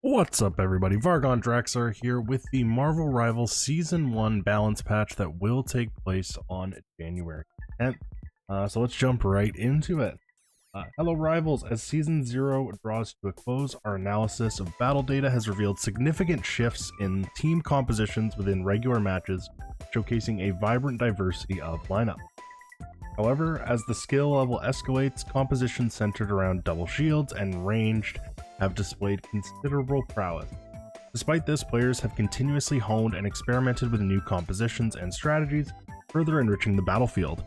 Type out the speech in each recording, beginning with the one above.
What's up, everybody? Vargon Draxar here with the Marvel Rivals Season 1 balance patch that will take place on January 10th. So let's jump right into it. Hello Rivals, as Season 0 draws to a close, our analysis of battle data has revealed significant shifts in team compositions within regular matches, showcasing a vibrant diversity of lineup. However, as the skill level escalates, compositions centered around double shields and ranged have displayed considerable prowess. Despite this, players have continuously honed and experimented with new compositions and strategies, further enriching the battlefield.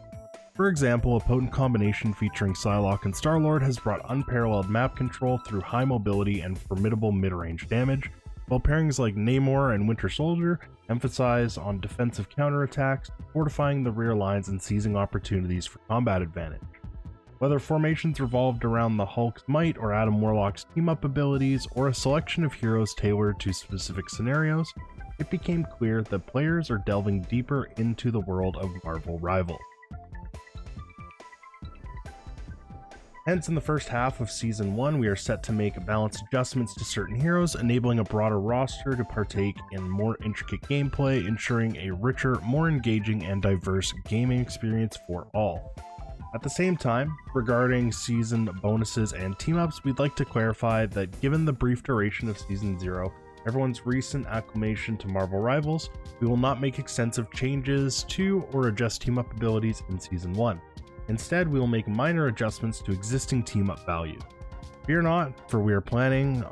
For example, a potent combination featuring Psylocke and Star-Lord has brought unparalleled map control through high mobility and formidable mid-range damage, while pairings like Namor and Winter Soldier emphasize on defensive counterattacks, fortifying the rear lines and seizing opportunities for combat advantage. Whether formations revolved around the Hulk's might or Adam Warlock's team-up abilities, or a selection of heroes tailored to specific scenarios, it became clear that players are delving deeper into the world of Marvel Rivals. Hence, in the first half of Season 1, we are set to make balanced adjustments to certain heroes, enabling a broader roster to partake in more intricate gameplay, ensuring a richer, more engaging, and diverse gaming experience for all. At the same time, regarding season bonuses and team-ups, we'd like to clarify that given the brief duration of Season 0, everyone's recent acclimation to Marvel Rivals, we will not make extensive changes to or adjust team-up abilities in Season 1. Instead, we will make minor adjustments to existing team-up value. Fear not, for we are planning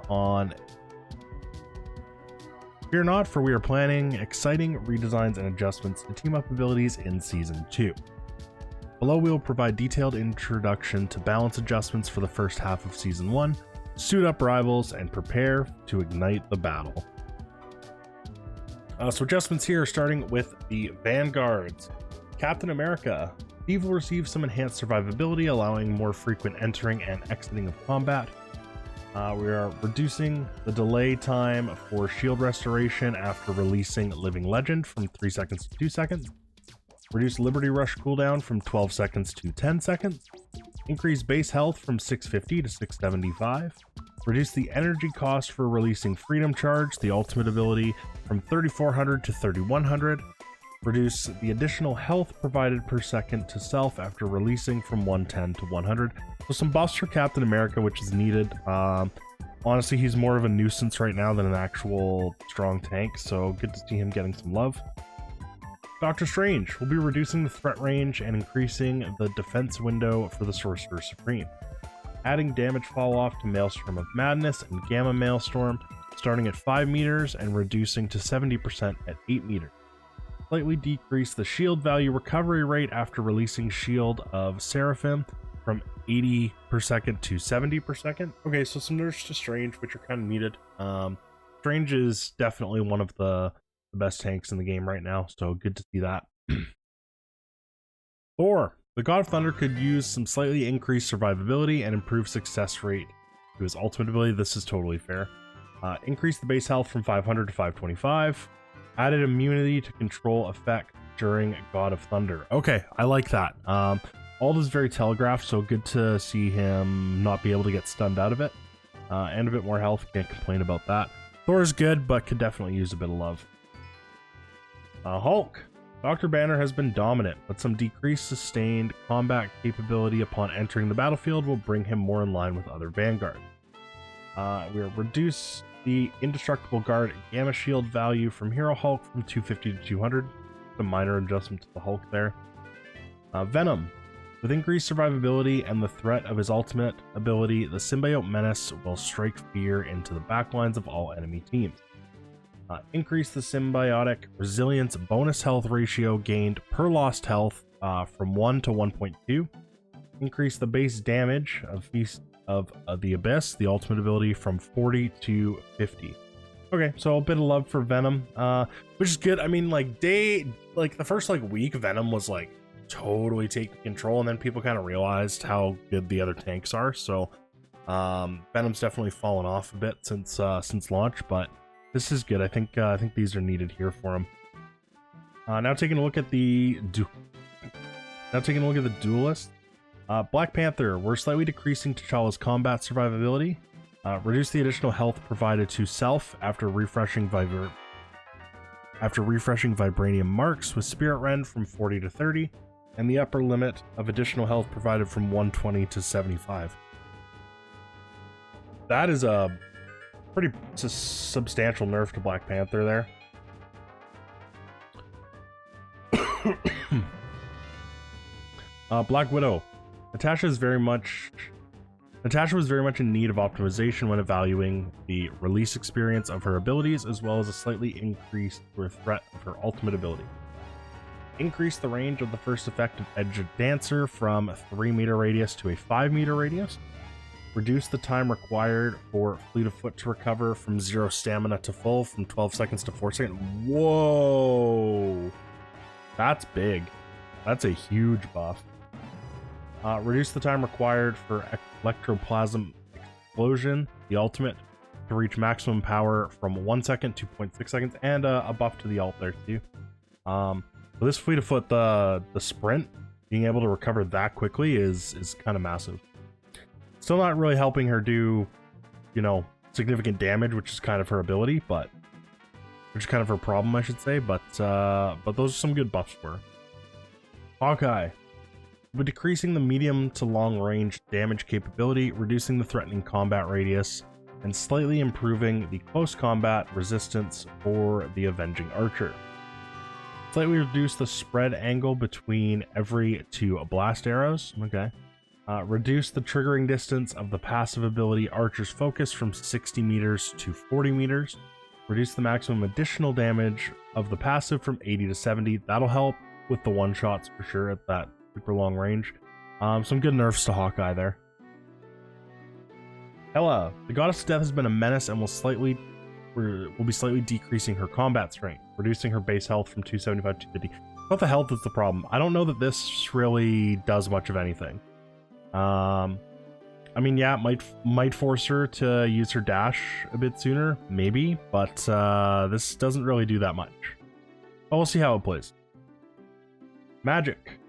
exciting redesigns and adjustments to team-up abilities in Season 2. Below, we will provide detailed introduction to balance adjustments for the first half of Season 1, suit up Rivals, and prepare to ignite the battle. So adjustments here, starting with the Vanguards. Captain America. Steve will receive some enhanced survivability, allowing more frequent entering and exiting of combat. We are reducing the delay time for shield restoration after releasing Living Legend from 3 seconds to 2 seconds. Reduce Liberty Rush cooldown from 12 seconds to 10 seconds. Increase base health from 650 to 675. Reduce the energy cost for releasing Freedom Charge, the ultimate ability, from 3400 to 3100. Reduce the additional health provided per second to self after releasing from 110 to 100. So some buffs for Captain America, which is needed. Honestly, he's more of a nuisance right now than an actual strong tank, so good to see him getting some love. Doctor Strange will be reducing the threat range and increasing the defense window for the Sorcerer Supreme. Adding damage fall off to Maelstrom of Madness and Gamma Maelstrom, starting at 5 meters and reducing to 70% at 8 meters. Slightly decrease the shield value recovery rate after releasing Shield of Seraphim from 80 per second to 70 per second. Okay, so some nerfs to Strange, which are kind of needed. Strange is definitely one of the best tanks in the game right now, so good to see that. Thor, the God of Thunder, could use some slightly increased survivability and improved success rate to his ultimate ability. This is totally fair. Increase the base health from 500 to 525. Added immunity to control effect during God of Thunder. Okay, I like that. All this is very telegraphed, so good to see him not be able to get stunned out of it. And a bit more health, can't complain about that. Thor is good, but could definitely use a bit of love. Hulk. Dr. Banner has been dominant, but some decreased sustained combat capability upon entering the battlefield will bring him more in line with other Vanguards. We'll reduce the Indestructible Guard Gamma Shield value from Hero Hulk from 250 to 200. A minor adjustment to the Hulk there. Venom. With increased survivability and the threat of his ultimate ability, the Symbiote Menace will strike fear into the backlines of all enemy teams. Increase the symbiotic resilience bonus health ratio gained per lost health from 1 to 1.2. Increase the base damage of Feast of the Abyss, the ultimate ability, from 40 to 50. Okay, so a bit of love for Venom, which is good. I mean, the first week, Venom was totally taking control, and then people kind of realized how good the other tanks are. So Venom's definitely fallen off a bit since launch, but this is good. I think these are needed here for him. Now taking a look at the Duelist. Black Panther, we're slightly decreasing T'Challa's combat survivability. Reduce the additional health provided to self after refreshing Vibranium marks with Spirit Rend from 40 to 30, and the upper limit of additional health provided from 120 to 75. That is a pretty substantial nerf to Black Panther there. Black Widow. Natasha was very much in need of optimization when evaluating the release experience of her abilities, as well as a slightly increased threat of her ultimate ability. Increase the range of the first effect of Edge Dancer from a 3-meter radius to a 5-meter radius. Reduce the time required for Fleet of Foot to recover from 0 stamina to full from 12 seconds to 4 seconds. Whoa! That's big. That's a huge buff. Reduce the time required for Electroplasm Explosion, the ultimate, to reach maximum power from 1 second to 0.6 seconds, and a buff to the ult there too. For this Fleet of Foot, the sprint, being able to recover that quickly is kind of massive. Still not really helping her do, you know, significant damage, which is kind of her ability, but which is kind of her problem, I should say. But those are some good buffs for her. Hawkeye. By decreasing the medium to long range damage capability, reducing the threatening combat radius, and slightly improving the close combat resistance for the Avenging Archer. Slightly reduce the spread angle between every 2 blast arrows. Okay. Reduce the triggering distance of the passive ability Archer's Focus from 60 meters to 40 meters. Reduce the maximum additional damage of the passive from 80 to 70. That'll help with the one-shots for sure at that super long range. Some good nerfs to Hawkeye there. Hela, the Goddess of Death, has been a menace and will be slightly decreasing her combat strength, reducing her base health from 275 to 250. Not the health is the problem. I don't know that this really does much of anything. I mean, yeah, it might force her to use her dash a bit sooner, maybe, but this doesn't really do that much. But we'll see how it plays. Magic.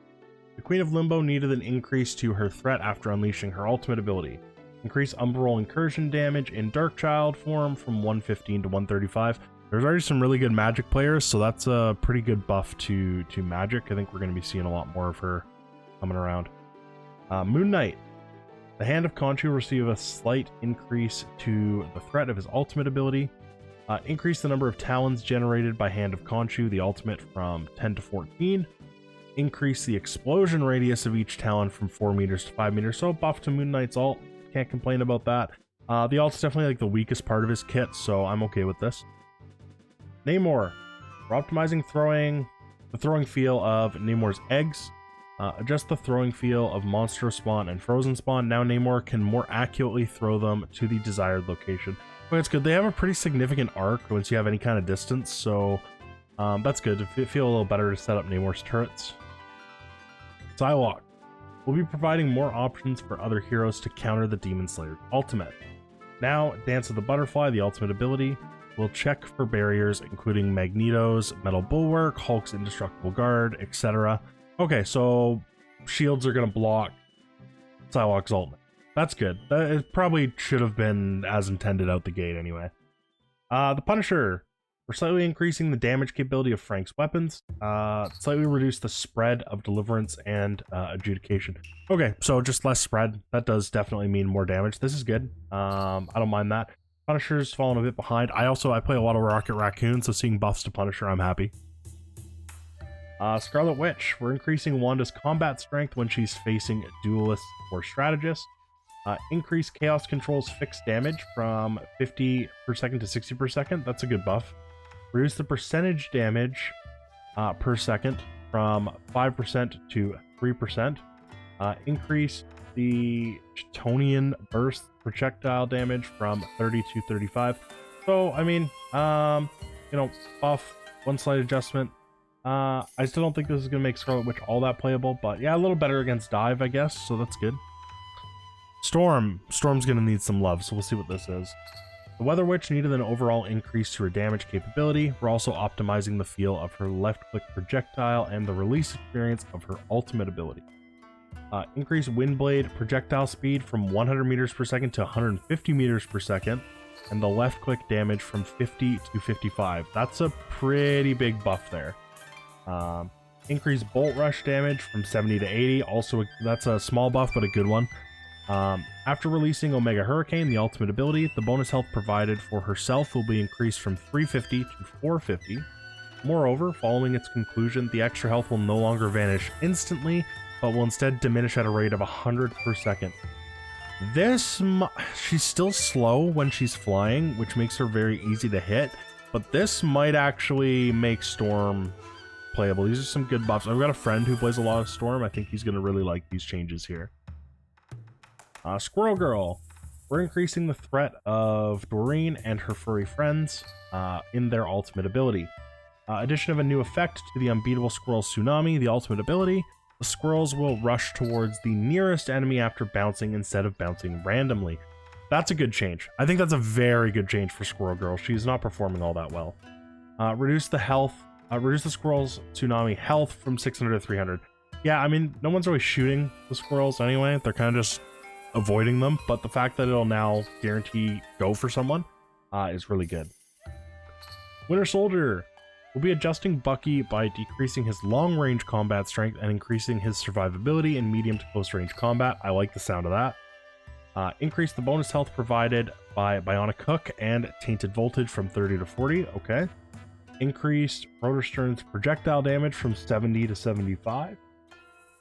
The Queen of Limbo needed an increase to her threat after unleashing her ultimate ability. Increase Umbral Incursion damage in Darkchild form from 115 to 135. There's already some really good Magic players, so that's a pretty good buff to Magic. I think we're going to be seeing a lot more of her coming around. Moon Knight. The Hand of Khonshu will receive a slight increase to the threat of his ultimate ability. Increase the number of talons generated by Hand of Khonshu, the ultimate, from 10 to 14. Increase the explosion radius of each talon from 4 meters to 5 meters. So buff to Moon Knight's ult. Can't complain about that. The ult's definitely like the weakest part of his kit, so I'm okay with this. Namor. We're optimizing the throwing feel of Namor's eggs. Adjust the throwing feel of Monstro Spawn and Frozen Spawn. Now Namor can more accurately throw them to the desired location. Okay, it's good. They have a pretty significant arc once you have any kind of distance, so that's good. To feel a little better to set up Namor's turrets. Psylocke. We'll be providing more options for other heroes to counter the Demon Slayer's ultimate. Now, Dance of the Butterfly, the ultimate ability, will check for barriers, including Magneto's Metal Bulwark, Hulk's Indestructible Guard, etc. Okay, so shields are going to block Psylocke's ultimate. That's good. It probably should have been as intended out the gate anyway. The Punisher. We're slightly increasing the damage capability of Frank's weapons. Slightly reduce the spread of Deliverance and Adjudication. Okay, so just less spread. That does definitely mean more damage. This is good. I don't mind that. Punisher's fallen a bit behind. I play a lot of Rocket Raccoon, so seeing buffs to Punisher, I'm happy. Scarlet Witch. We're increasing Wanda's combat strength when she's facing duelists or strategists. Increase Chaos Control's fixed damage from 50 per second to 60 per second. That's a good buff. Reduce the percentage damage per second from 5% to 3%. Increase the Chthonian burst projectile damage from 30 to 35. So, I mean, you know, buff, one slight adjustment. I still don't think this is going to make Scarlet Witch all that playable, but yeah, a little better against Dive, I guess, so that's good. Storm's going to need some love, so we'll see what this is. The Weather Witch needed an overall increase to her damage capability. We're also optimizing the feel of her left-click projectile and the release experience of her ultimate ability. Increase Windblade projectile speed from 100 meters per second to 150 meters per second, and the left click damage from 50 to 55. That's a pretty big buff there. Increase Bolt Rush damage from 70 to 80. Also, that's a small buff, but a good one. After releasing Omega Hurricane, the ultimate ability, the bonus health provided for herself will be increased from 350 to 450. Moreover, following its conclusion, the extra health will no longer vanish instantly, but will instead diminish at a rate of 100 per second. She's still slow when she's flying, which makes her very easy to hit, but this might actually make Storm playable. These are some good buffs. I've got a friend who plays a lot of Storm. I think he's going to really like these changes here. Squirrel Girl. We're increasing the threat of Doreen and her furry friends in their ultimate ability. Addition of a new effect to the Unbeatable Squirrel Tsunami, the ultimate ability. The squirrels will rush towards the nearest enemy after bouncing instead of bouncing randomly. That's a good change. I think that's a very good change for Squirrel Girl. She's not performing all that well. Reduce the squirrels' tsunami health from 600 to 300. Yeah, I mean, no one's really shooting the squirrels anyway. They're kind of just avoiding them, but the fact that it'll now guarantee go for someone is really good. Winter Soldier. We'll be adjusting Bucky by decreasing his long-range combat strength and increasing his survivability in medium to close-range combat. I like the sound of that. Increase the bonus health provided by Bionic Hook and Tainted Voltage from 30 to 40. Okay. Increased Rotor Stern's projectile damage from 70 to 75.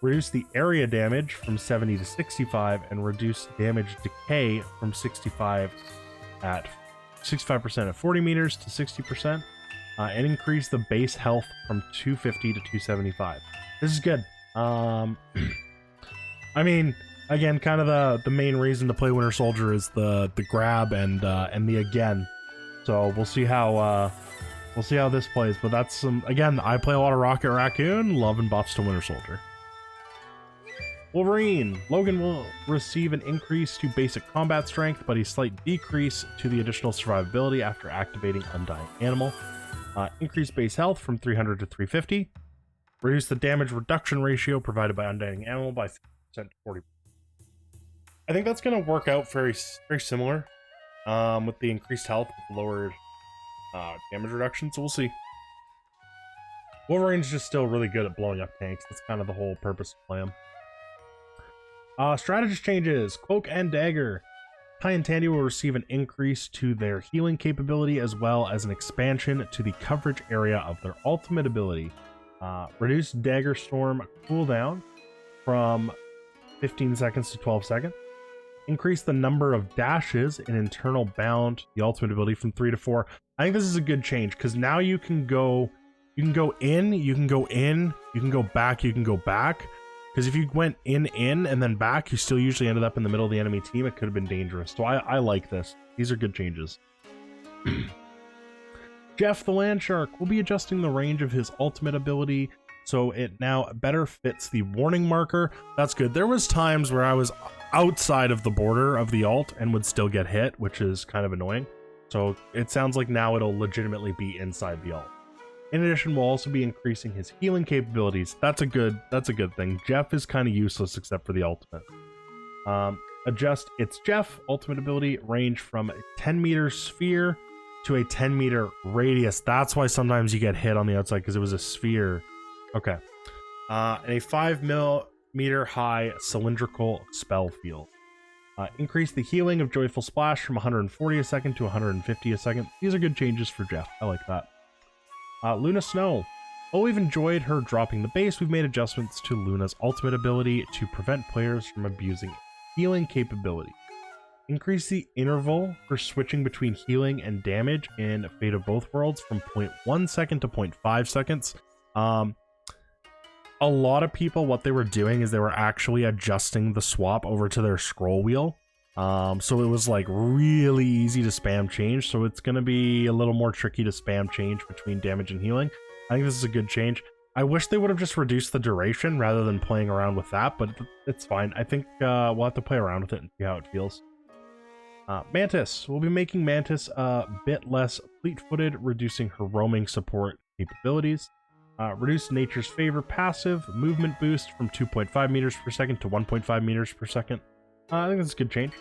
Reduce the area damage from 70 to 65, and reduce damage decay from 65% at 40 meters to 60%. And increase the base health from 250 to 275. This is good. I mean, again, kind of the main reason to play Winter Soldier is the grab and the again. So we'll see how this plays. But that's again, I play a lot of Rocket Raccoon, loving buffs to Winter Soldier. Wolverine. Logan will receive an increase to basic combat strength, but a slight decrease to the additional survivability after activating Undying Animal. Increase base health from 300 to 350. Reduce the damage reduction ratio provided by Undying Animal by 50% to 40%. I think that's going to work out very similar with the increased health with lowered damage reduction, so we'll see. Wolverine's just still really good at blowing up tanks. That's kind of the whole purpose of play him. Strategist changes. Cloak and Dagger. Ty and Tandy will receive an increase to their healing capability as well as an expansion to the coverage area of their ultimate ability. Reduce Dagger Storm cooldown from 15 seconds to 12 seconds. Increase the number of dashes in Internal Bound, the ultimate ability, from 3 to 4. I think this is a good change because now you can go in, you can go back, you can go back. Because if you went in, and then back, you still usually ended up in the middle of the enemy team. It could have been dangerous. So I like this. These are good changes. Jeff the Landshark will be adjusting the range of his ultimate ability so it now better fits the warning marker. That's good. There was times where I was outside of the border of the ult and would still get hit, which is kind of annoying. So it sounds like now it'll legitimately be inside the ult. In addition, we'll also be increasing his healing capabilities. That's a good thing. Jeff is kind of useless except for the ultimate. Adjust its Jeff ultimate ability range from a 10-meter sphere to a 10-meter radius. That's why sometimes you get hit on the outside, because it was a sphere. Okay. And a 5-meter high cylindrical spell field. Increase the healing of Joyful Splash from 140 a second to 150 a second. These are good changes for Jeff. I like that. Luna Snow. While we've enjoyed her dropping the base, we've made adjustments to Luna's ultimate ability to prevent players from abusing healing capability. Increase the interval for switching between healing and damage in Fate of Both Worlds from 0.1 second to 0.5 seconds. A lot of people, what they were doing is they were actually adjusting the swap over to their scroll wheel. So it was like really easy to spam change. So it's going to be a little more tricky to spam change between damage and healing. I think this is a good change. I wish they would have just reduced the duration rather than playing around with that, but it's fine. I think we'll have to play around with it and see how it feels. Mantis. We'll be making Mantis a bit less fleet-footed, reducing her roaming support capabilities. Reduce Nature's Favor passive movement boost from 2.5 meters per second to 1.5 meters per second. I think that's a good change.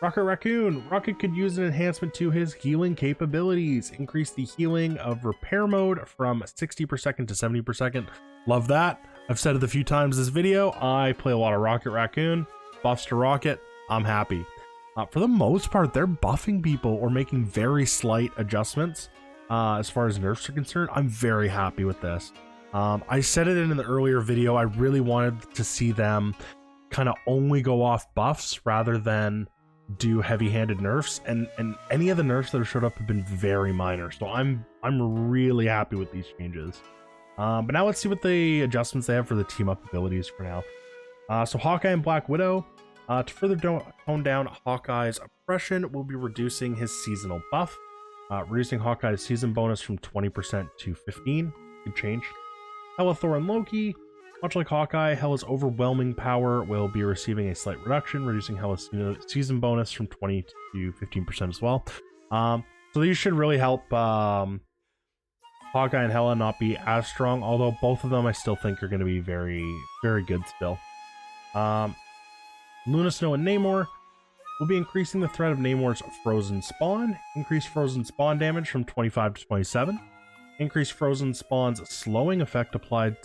Rocket Raccoon. Rocket could use an enhancement to his healing capabilities. Increase the healing of repair mode from 60 per second to 70 per second. Love that. I've said it a few times this video. I play a lot of Rocket Raccoon. Buffs to Rocket. I'm happy. For the most part, they're buffing people or making very slight adjustments as far as nerfs are concerned. I'm very happy with this. I said it in the earlier video. I really wanted to see them kind of only go off buffs rather than do heavy-handed nerfs, and any of the nerfs that have showed up have been very minor, so I'm really happy with these changes. But now let's see what the adjustments they have for the team up abilities for now. So Hawkeye and Black Widow, to further tone down Hawkeye's oppression, we'll be reducing his seasonal buff, reducing Hawkeye's season bonus from 20% to 15. Good change. Hela, Thor, and Loki. Much like Hawkeye, Hela's overwhelming power will be receiving a slight reduction, reducing Hela's season bonus from 20 to 15% as well. So these should really help Hawkeye and Hela not be as strong, although both of them I still think are going to be very, very good still. Luna, Snow, and Namor will be increasing the threat of Namor's Frozen Spawn. Increase Frozen Spawn damage from 25 to 27. Increase Frozen Spawn's slowing effect applied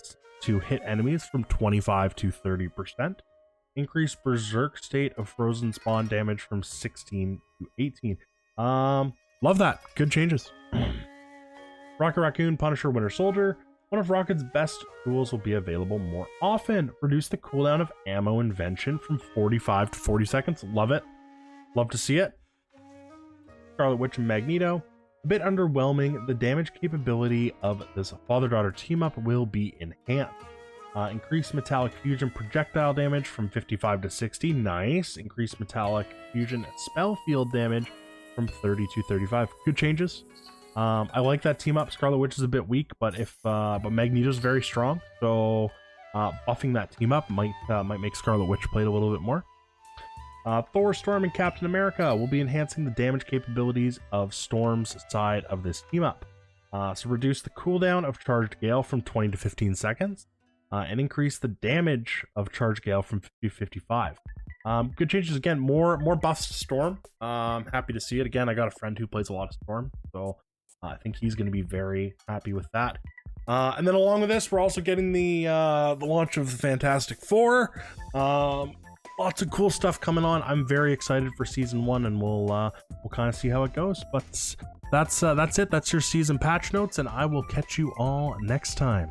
to hit enemies from 25 to 30%. Increase Berserk state of Frozen Spawn damage from 16 to 18. Love that. Good changes. Rocket Raccoon, Punisher, Winter Soldier. One of Rocket's best tools will be available more often. Reduce the cooldown of ammo invention from 45 to 40 seconds. Love it. Love to see it. Scarlet Witch and Magneto. A bit underwhelming. The damage capability of this father-daughter team-up will be enhanced. Increase metallic fusion projectile damage from 55 to 60. Nice. Increase metallic fusion spell field damage from 30 to 35. Good changes. I like that team-up. Scarlet Witch is a bit weak, but but Magneto's very strong, so buffing that team-up might make Scarlet Witch play it a little bit more. Thor, Storm, and Captain America will be enhancing the damage capabilities of Storm's side of this team-up. So reduce the cooldown of Charged Gale from 20 to 15 seconds, and increase the damage of Charged Gale from 50 to 55. Good changes again. More buffs to Storm. Happy to see it. Again, I got a friend who plays a lot of Storm, so I think he's going to be very happy with that. And then along with this, we're also getting the launch of the Fantastic Four. Lots of cool stuff coming on. I'm very excited for season 1, and we'll kind of see how it goes. But that's it. That's your season patch notes, and I will catch you all next time.